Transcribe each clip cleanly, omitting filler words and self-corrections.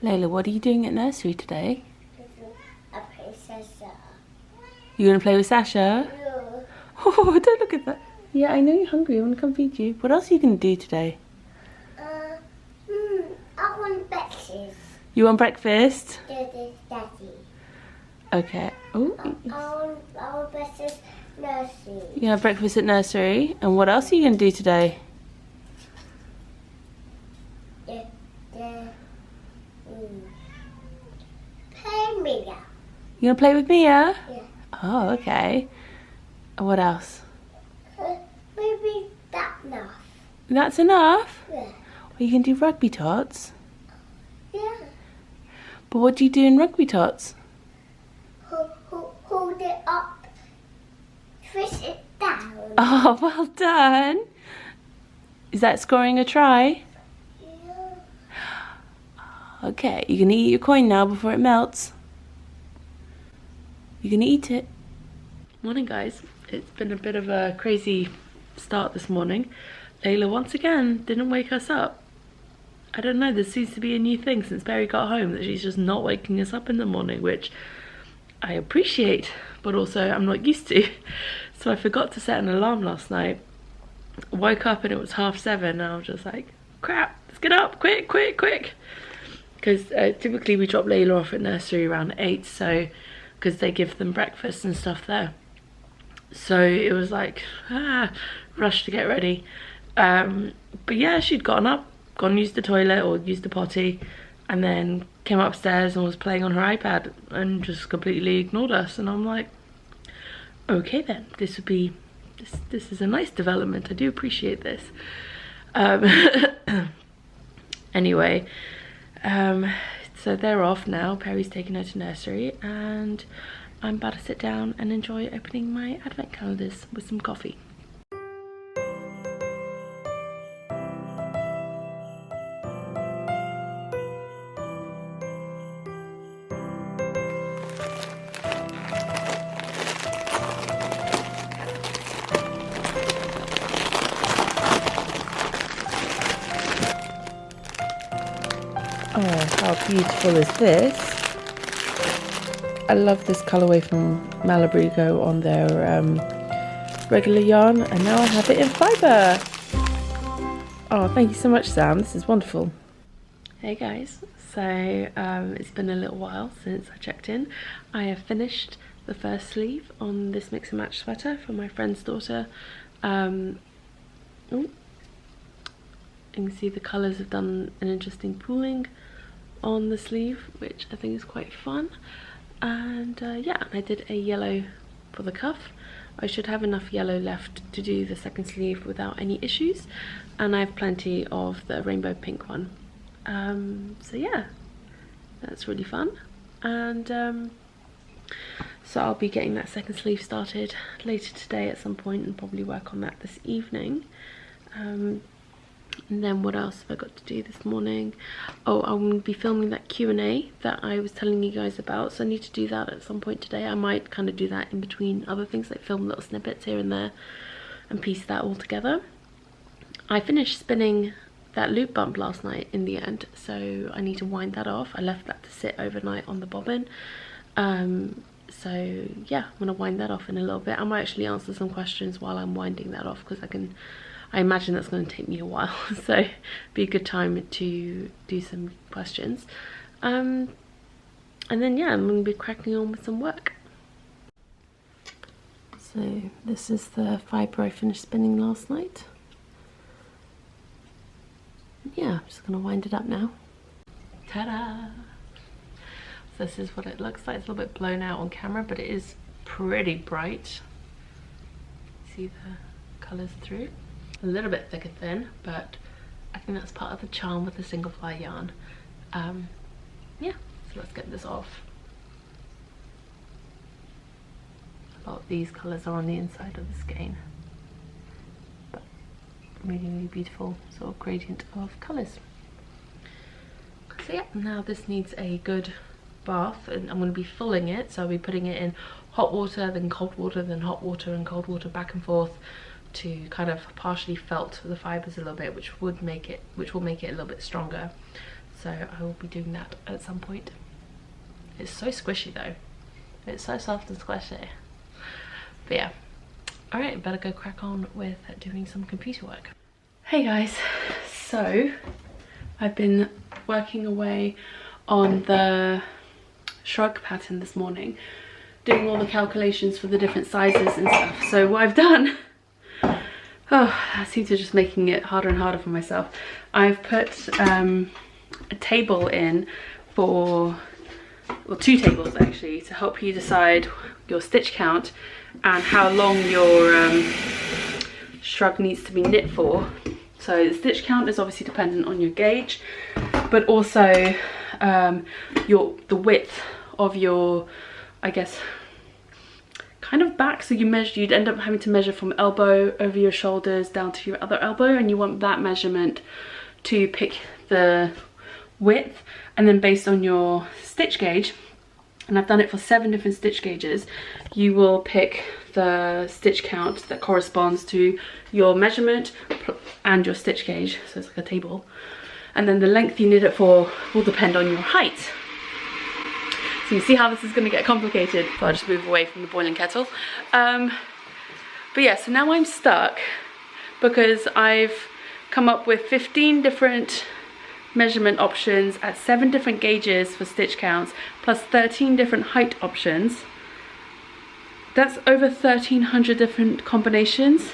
Layla, what are you doing at nursery today? I play Sasha. You gonna play with Sasha? Yeah. Oh, don't look at that. Yeah, I know you're hungry. I want to come feed you. What else are you gonna do today? I want breakfast. You want breakfast? Daddy. Okay. Oh. I want breakfast nursery. You have breakfast at nursery. And what else are you gonna do today? Play Mia. You gonna play with Mia? Yeah. Oh, okay. And what else? Maybe that's enough. That's enough? Yeah. Well, you can do rugby tots. Yeah. But what do you do in rugby tots? Hold it up. Twist it down. Oh, well done. Is that scoring a try? Yeah. Okay, you're gonna eat your coin now before it melts. You're gonna eat it. Morning, guys. It's been a bit of a crazy start this morning. Layla once again didn't wake us up. I don't know, there seems to be a new thing since Barry got home, that she's just not waking us up in the morning, which I appreciate, but also I'm not used to. So I forgot to set an alarm last night. Woke up and it was 7:30 and I was just like, crap, let's get up, quick. Because typically we drop Layla off at nursery around 8, so because they give them breakfast and stuff there. So it was like, rush to get ready. But yeah, she'd gotten up, gone used the toilet or used the potty, and then came upstairs and was playing on her iPad and just completely ignored us. And I'm like, okay then, this is a nice development. I do appreciate this. Anyway, so they're off now. Perry's taken her to nursery and I'm about to sit down and enjoy opening my advent calendars with some coffee. Oh, how beautiful is this? I love this colourway from Malabrigo on their regular yarn, and now I have it in fibre. Oh, thank you so much, Sam. This is wonderful. Hey guys, so it's been a little while since I checked in. I have finished the first sleeve on this mix and match sweater for my friend's daughter. You can see the colours have done an interesting pooling on the sleeve, which I think is quite fun. And yeah, I did a yellow for the cuff. I should have enough yellow left to do the second sleeve without any issues, and I have plenty of the rainbow pink one. So yeah, that's really fun. And so I'll be getting that second sleeve started later today at some point and probably work on that this evening. And then what else have I got to do this morning? Oh, I'm going to be filming that Q&A that I was telling you guys about, so I need to do that at some point today. I might kind of do that in between other things, like film little snippets here and there and piece that all together. I finished spinning that loop bump last night in the end, so I need to wind that off. I left that to sit overnight on the bobbin. So yeah, I'm going to wind that off in a little bit. I might actually answer some questions while I'm winding that off, because I imagine that's going to take me a while, so be a good time to do some questions. And then yeah, I'm going to be cracking on with some work. So this is the fibre I finished spinning last night. Yeah, I'm just going to wind it up now. Ta-da! So this is what it looks like. It's a little bit blown out on camera, but it is pretty bright. See the colours through. A little bit thicker thin, but I think that's part of the charm with the single fly yarn. Yeah, so let's get this off. A lot of these colours are on the inside of the skein, but really beautiful sort of gradient of colours. So yeah, now this needs a good bath, and I'm going to be filling it, so I'll be putting it in hot water, then cold water, then hot water and cold water, back and forth, to kind of partially felt the fibres a little bit, which will make it a little bit stronger. so I will be doing that at some point. It's so squishy though. It's so soft and squishy. But yeah, alright, better go crack on with doing some computer work. Hey guys, so I've been working away on the shrug pattern this morning, doing all the calculations for the different sizes and stuff. So what I've done, I seem to just making it harder and harder for myself. I've put a table in for, well, 2 tables actually, to help you decide your stitch count and how long your shrug needs to be knit for. So the stitch count is obviously dependent on your gauge, but also the width of your, I guess, kind of back. So you'd end up having to measure from elbow over your shoulders down to your other elbow, and you want that measurement to pick the width. And then based on your stitch gauge, and I've done it for 7 different stitch gauges, you will pick the stitch count that corresponds to your measurement and your stitch gauge. So it's like a table. And then the length you knit it for will depend on your height. So you see how this is going to get complicated. So I'll just move away from the boiling kettle. But yeah, so now I'm stuck because I've come up with 15 different measurement options at 7 different gauges for stitch counts, plus 13 different height options. That's over 1,300 different combinations.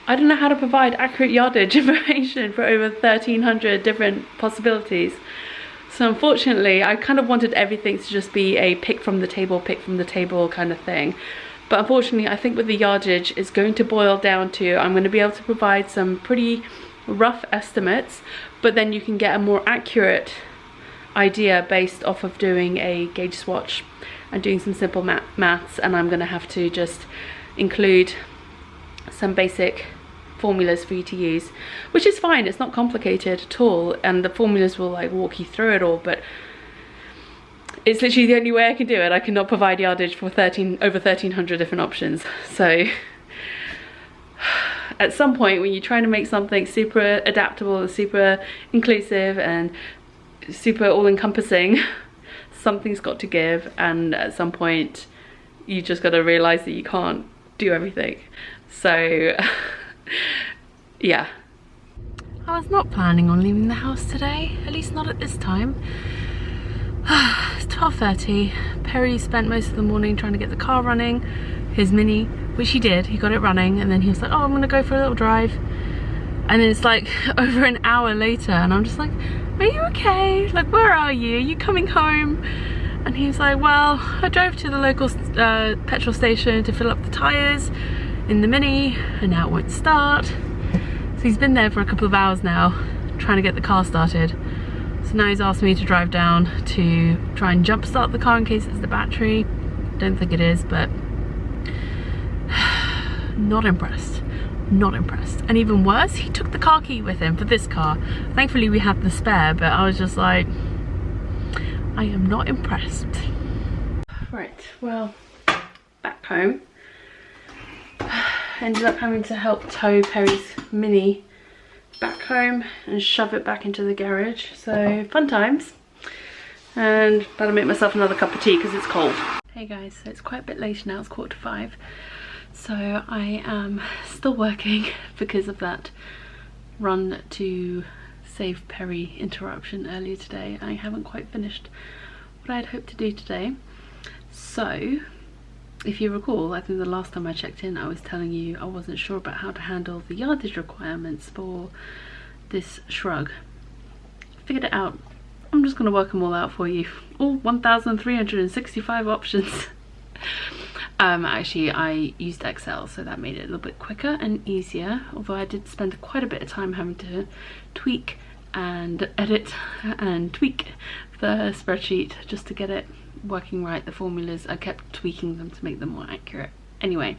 I don't know how to provide accurate yardage information for over 1,300 different possibilities. So unfortunately, I kind of wanted everything to just be a pick from the table kind of thing. But unfortunately, I think with the yardage, it's going to boil down to, I'm going to be able to provide some pretty rough estimates, but then you can get a more accurate idea based off of doing a gauge swatch and doing some simple maths. And I'm going to have to just include some basic formulas for you to use, which is fine. It's not complicated at all, and the formulas will like walk you through it all, but it's literally the only way I can do it. I cannot provide yardage for over 1,300 different options. So at some point when you're trying to make something super adaptable, super inclusive and super all-encompassing, something's got to give, and at some point you just got to realize that you can't do everything. So yeah, I was not planning on leaving the house today, at least not at this time. It's 12:30. Perry spent most of the morning trying to get the car running, his Mini, which he did. He got it running, and then he was like, oh, I'm gonna go for a little drive. And then it's like over an hour later, and I'm just like, are you okay? Like, where are you? Are you coming home? And he's like, well, I drove to the local petrol station to fill up the tyres in the Mini, and now it won't start. So he's been there for a couple of hours now trying to get the car started. So now he's asked me to drive down to try and jump start the car in case it's the battery. Don't think it is, but not impressed. Not impressed. And even worse, he took the car key with him for this car. Thankfully we had the spare, but I was just like, I am not impressed. Right, well, back home. Ended up having to help tow Perry's Mini back home and shove it back into the garage. So fun times. And better make myself another cup of tea because it's cold. Hey guys, so it's quite a bit later now, it's 4:45. So I am still working because of that run to save Perry interruption earlier today. I haven't quite finished what I had hoped to do today. So if you recall, I think the last time I checked in I was telling you I wasn't sure about how to handle the yardage requirements for this shrug. Figured it out. I'm just going to work them all out for you. All 1,365 options. Actually I used Excel, so that made it a little bit quicker and easier, although I did spend quite a bit of time having to tweak and edit and tweak the spreadsheet just to get it working right. The formulas, I kept tweaking them to make them more accurate. Anyway,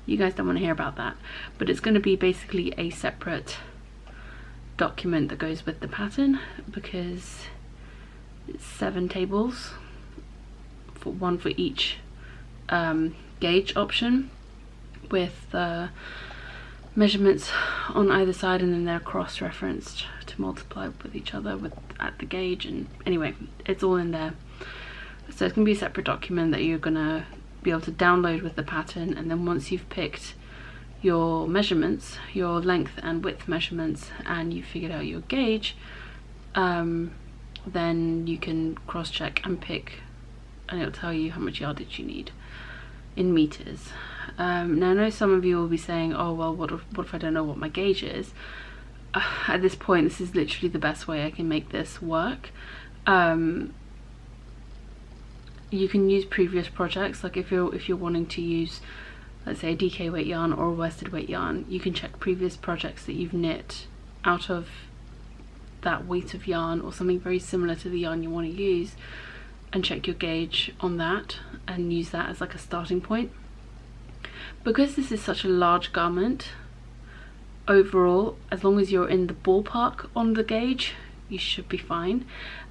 you guys don't want to hear about that, but it's going to be basically a separate document that goes with the pattern because it's 7 tables, one for each gauge option, with measurements on either side, and then they're cross-referenced to multiply with each other at the gauge, and anyway, it's all in there. So it's going to be a separate document that you're going to be able to download with the pattern, and then once you've picked your measurements, your length and width measurements, and you've figured out your gauge, then you can cross-check and pick, and it'll tell you how much yardage you need in meters. Now I know some of you will be saying, oh well, what if I don't know what my gauge is? At this point, this is literally the best way I can make this work. You can use previous projects, like if you're wanting to use, let's say, a DK weight yarn or a worsted weight yarn, you can check previous projects that you've knit out of that weight of yarn or something very similar to the yarn you want to use, and check your gauge on that and use that as like a starting point. Because this is such a large garment, overall, as long as you're in the ballpark on the gauge, you should be fine.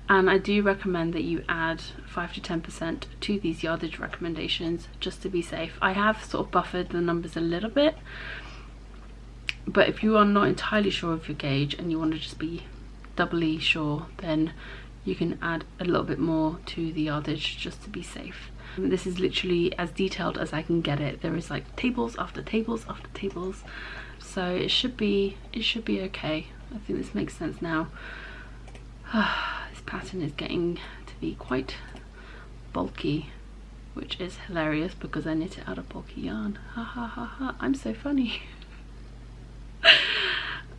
And I do recommend that you add 5 to 10% to these yardage recommendations just to be safe. I have sort of buffered the numbers a little bit, but if you are not entirely sure of your gauge and you want to just be doubly sure, then you can add a little bit more to the yardage just to be safe. This is literally as detailed as I can get it. There is like tables after tables after tables, so it should be okay. I think this makes sense now. This pattern is getting to be quite bulky, which is hilarious because I knit it out of bulky yarn. Ha ha ha ha, I'm so funny.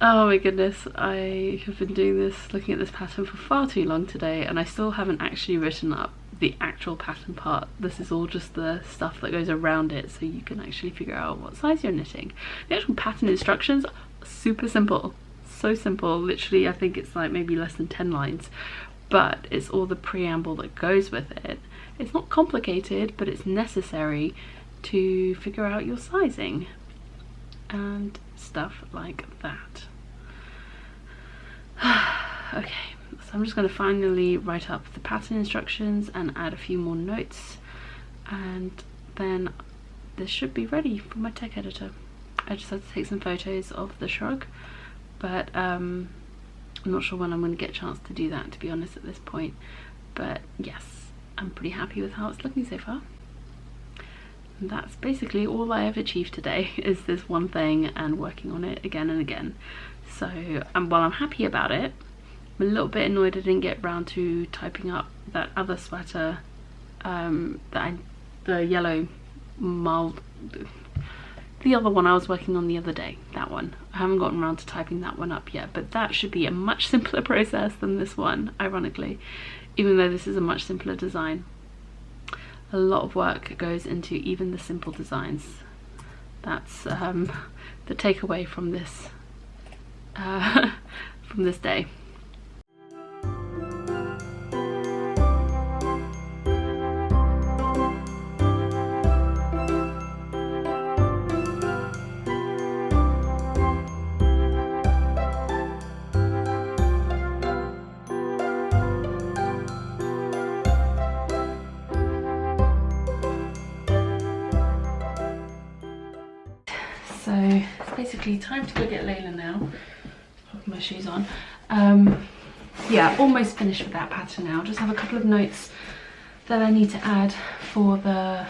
Oh my goodness, I have been doing this, looking at this pattern for far too long today, and I still haven't actually written up the actual pattern part. This is all just the stuff that goes around it, so you can actually figure out what size you're knitting. The actual pattern instructions are super simple, so simple. Literally, I think it's like maybe less than 10 lines, but it's all the preamble that goes with it. It's not complicated, but it's necessary to figure out your sizing and stuff like that. Okay, so I'm just going to finally write up the pattern instructions and add a few more notes, and then this should be ready for my tech editor. I just have to take some photos of the shrug, but I'm not sure when I'm going to get a chance to do that, to be honest, at this point. But yes, I'm pretty happy with how it's looking so far. And that's basically all I have achieved today, is this one thing and working on it again and again. So while I'm happy about it, I'm a little bit annoyed I didn't get round to typing up that other sweater, the yellow mild, the other one I was working on the other day, that one. I haven't gotten around to typing that one up yet, but that should be a much simpler process than this one, ironically, even though this is a much simpler design. A lot of work goes into even the simple designs. That's the takeaway from this day. So it's basically time to go get Layla now. Put my shoes on. Yeah, almost finished with that pattern now. Just have a couple of notes that I need to add for the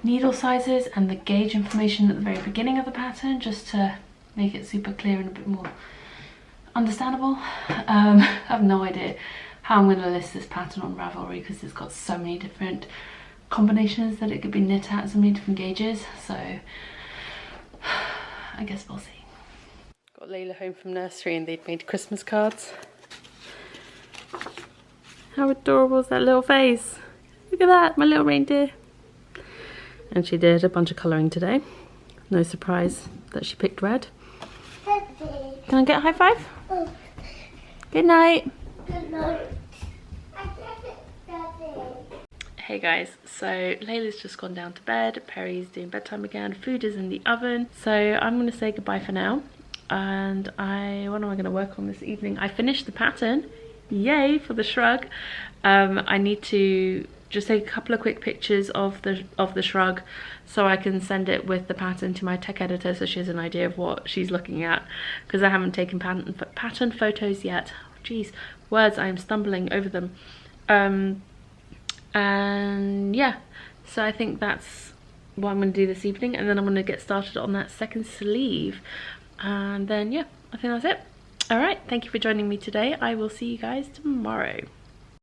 needle sizes and the gauge information at the very beginning of the pattern, just to make it super clear and a bit more understandable. I have no idea how I'm going to list this pattern on Ravelry because it's got so many different combinations that it could be knit at, so many different gauges, so I guess we'll see. Got Layla home from nursery and they'd made Christmas cards. How adorable is that little face? Look at that, my little reindeer. And she did a bunch of colouring today. No surprise that she picked red. Can I get a high five? Good night. Good night. Hey guys, so Layla's just gone down to bed, Perry's doing bedtime again, food is in the oven, so I'm going to say goodbye for now. And what am I going to work on this evening? I finished the pattern, yay for the shrug. I need to just take a couple of quick pictures of the shrug so I can send it with the pattern to my tech editor so she has an idea of what she's looking at, because I haven't taken pattern photos yet. Jeez, words, I am stumbling over them. And yeah, so I think that's what I'm going to do this evening, and then I'm going to get started on that second sleeve, and then yeah, I think that's it. All right, thank you for joining me today. I will see you guys tomorrow.